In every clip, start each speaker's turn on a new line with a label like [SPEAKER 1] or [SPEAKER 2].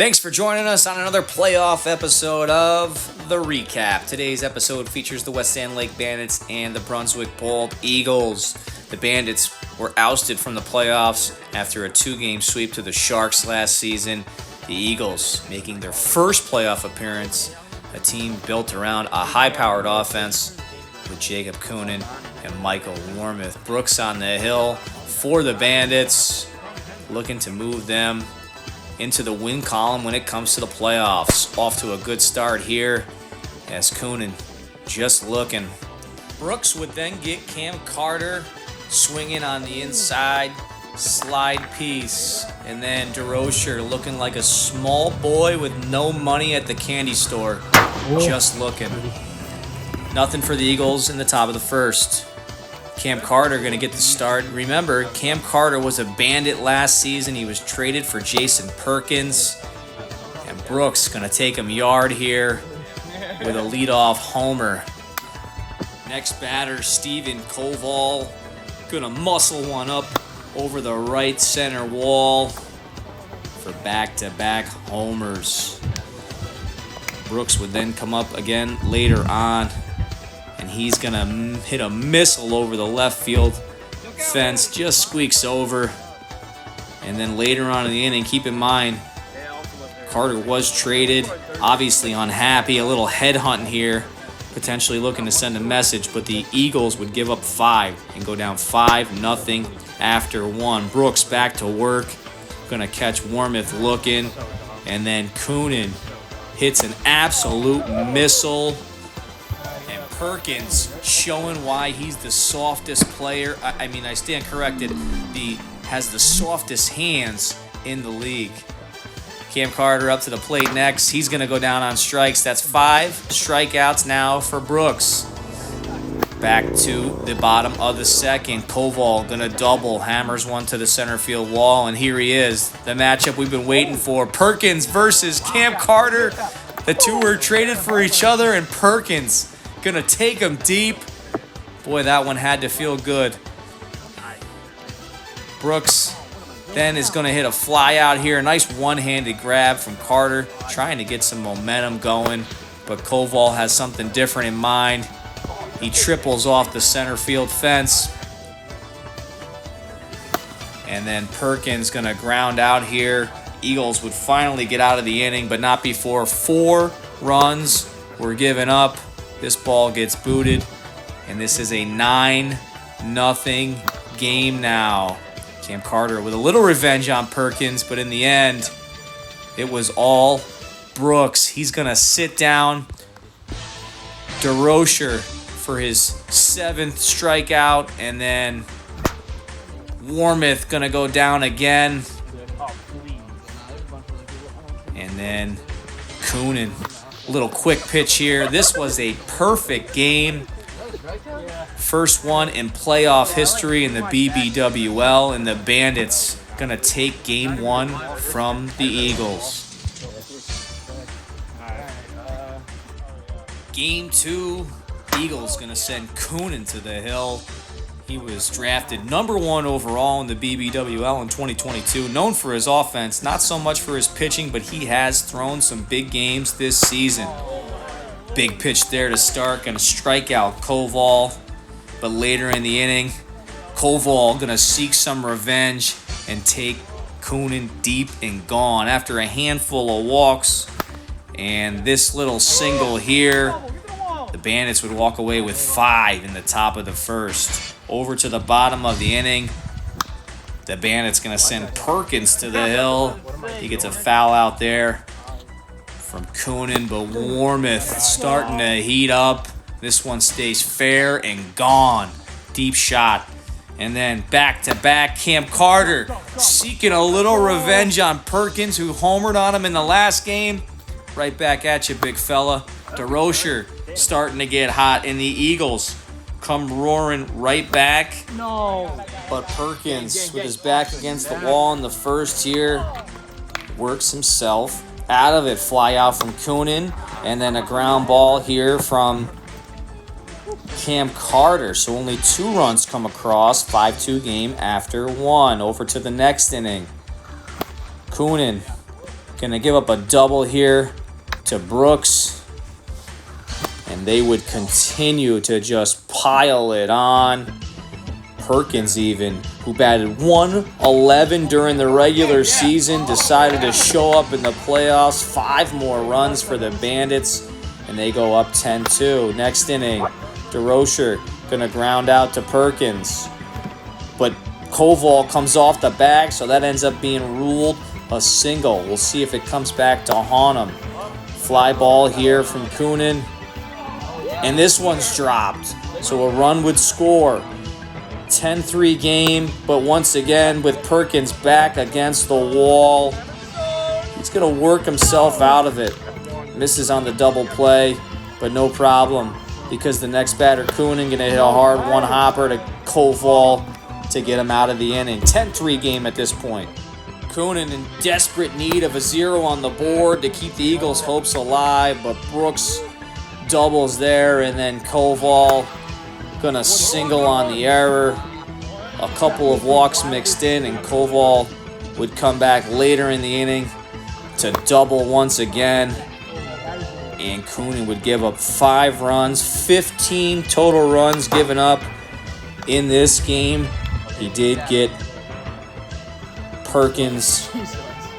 [SPEAKER 1] Thanks for joining us on another playoff episode of The Recap. Today's episode features the West End Lake Bandits and the Brunswick Bold Eagles. The Bandits were ousted from the playoffs after a 2-game sweep to the Sharks last season. The Eagles making their first playoff appearance, a team built around a high-powered offense with Jacob Coonan and Michael Warmoth. Brooks on the hill for the Bandits, looking to move them into the win column when it comes to the playoffs. Off to a good start here as Coonan just looking. Brooks would then get Cam Carter swinging on the inside slide piece. And then DeRocher looking like a small boy with no money at the candy store. Just looking. Nothing for the Eagles in the top of the first. Cam Carter going to get the start. Remember, Cam Carter was a Bandit last season. He was traded for Jason Perkins. And Brooks going to take him yard here with a leadoff homer. Next batter, Steven Koval. Going to muscle one up over the right center wall for back-to-back homers. Brooks would then come up again later on. And he's going to hit a missile over the left field fence. Just squeaks over. And then later on in the inning, keep in mind, Carter was traded. Obviously unhappy. A little headhunting here. Potentially looking to send a message. But the Eagles would give up 5 and go down 5-0 after 1. Brooks back to work. Going to catch Warmoth looking. And then Coonan hits an absolute missile. Perkins showing why he's the softest player. I stand corrected. Has the softest hands in the league. Cam Carter up to the plate next. He's going to go down on strikes. That's 5 strikeouts now for Brooks. Back to the bottom of the second. Koval going to double. Hammers one to the center field wall. And here he is. The matchup we've been waiting for. Perkins versus Cam Carter. The two were traded for each other, and Perkins gonna take him deep. Boy, that one had to feel good. Brooks then is gonna hit a fly out here. A nice one-handed grab from Carter, trying to get some momentum going. But Koval has something different in mind. He triples off the center field fence. And then Perkins gonna ground out here. Eagles would finally get out of the inning, but not before 4 runs were given up. This ball gets booted, and this is a 9-0 game now. Cam Carter with a little revenge on Perkins, but in the end, it was all Brooks. He's going to sit down DeRocher for his 7th strikeout, and then Warmoth going to go down again. And then Coonan. Little quick pitch here. This was a perfect game. First one in playoff history in the BBWL, and the Bandits gonna take game 1 from the Eagles. Game 2, Eagles gonna send Coonan to the hill. He was drafted number 1 overall in the BBWL in 2022. Known for his offense, not so much for his pitching, but he has thrown some big games this season. Big pitch there to start, going to strike out Koval. But later in the inning, Koval going to seek some revenge and take Coonan deep and gone after a handful of walks. And this little single here, the Bandits would walk away with 5 in the top of the first. Over to the bottom of the inning, the Bandits going to send Perkins to the hill. He gets a foul out there from Coonan, but Warmoth starting to heat up. This one stays fair and gone. Deep shot. And then back-to-back, Cam Carter seeking a little revenge on Perkins, who homered on him in the last game. Right back at you, big fella. DeRocher starting to get hot, and the Eagles come roaring right back.
[SPEAKER 2] No.
[SPEAKER 1] But Perkins, with his back against the wall in the first here, works himself out of it. Fly out from Coonan, and then a ground ball here from Cam Carter. So only 2 runs come across. 5-2 game after 1. Over to the next inning. Coonan Gonna give up a double here to Brooks. And they would continue to just pile it on. Perkins even, who batted 111 during the regular season, decided to show up in the playoffs. 5 more runs for the Bandits, and they go up 10-2. Next inning, DeRocher gonna ground out to Perkins. But Koval comes off the bag, so that ends up being ruled a single. We'll see if it comes back to haunt him. Fly ball here from Coonan. And this one's dropped, so a run would score. 10-3 game, but once again with Perkins back against the wall, he's going to work himself out of it. Misses on the double play, but no problem, because the next batter, Coonan, going to hit a hard one-hopper to Koval to get him out of the inning. 10-3 game at this point. Coonan in desperate need of a 0 on the board to keep the Eagles' hopes alive, but Brooks doubles there, and then Koval gonna single on the error. A couple of walks mixed in, and Koval would come back later in the inning to double once again. And Coonan would give up 5 runs, 15 total runs given up in this game. He did get Perkins,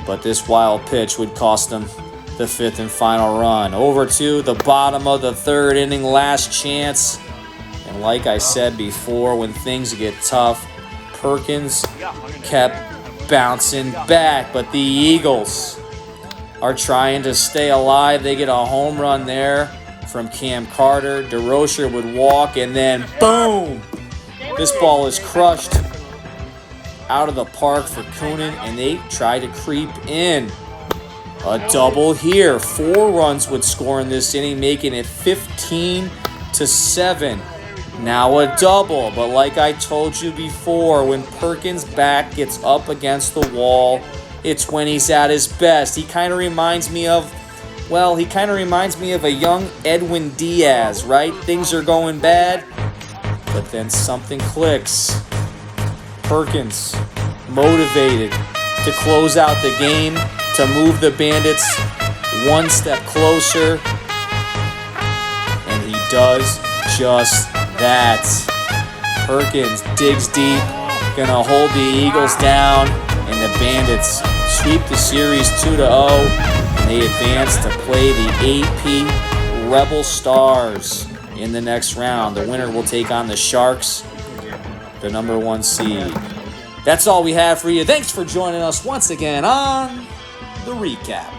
[SPEAKER 1] but this wild pitch would cost him the 5th and final run. Over to the bottom of the 3rd inning, last chance. And like I said before, when things get tough, Perkins kept bouncing back. But the Eagles are trying to stay alive. They get a home run there from Cam Carter. DeRocher would walk, and then boom! This ball is crushed out of the park for Coonan, and they try to creep in. A double here. 4 runs would score in this inning, making it 15-7. Now a double, but like I told you before, when Perkins' back gets up against the wall, it's when he's at his best. He kind of reminds me of a young Edwin Diaz, right? Things are going bad, but then something clicks. Perkins, motivated to close out the game, to move the Bandits 1 step closer, and he does just that. Perkins digs deep, gonna hold the Eagles down, and the Bandits sweep the series 2-0, and they advance to play the AP Rebel Stars in the next round. The winner will take on the Sharks, the number 1 seed. That's all we have for you. Thanks for joining us once again on The Recap.